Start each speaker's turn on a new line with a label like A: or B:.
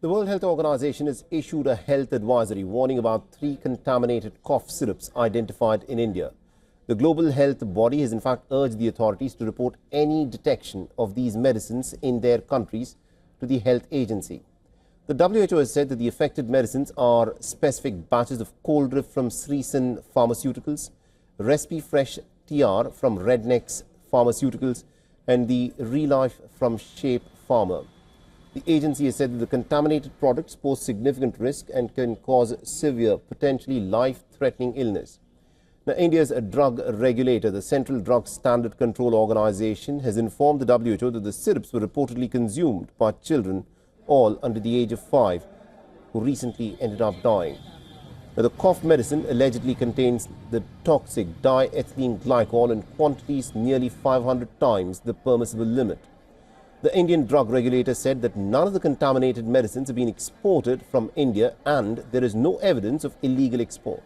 A: The World Health Organization has issued a health advisory warning about 3 contaminated cough syrups identified in India. The global health body has in fact urged the authorities to report any detection of these medicines in their countries to the health agency. The WHO has said that the affected medicines are specific batches of Coldrif from Sreesan Pharmaceuticals, Respi Fresh TR from Rednex Pharmaceuticals and the Relife from Shape Pharma. The agency has said that the contaminated products pose significant risk and can cause severe, potentially life-threatening illness. Now, India's drug regulator, the Central Drug Standard Control Organization, has informed the WHO that the syrups were reportedly consumed by children, all under the age of 5, who recently ended up dying. Now, the cough medicine allegedly contains the toxic diethylene glycol in quantities nearly 500 times the permissible limit. The Indian drug regulator said that none of the contaminated medicines have been exported from India and there is no evidence of illegal export.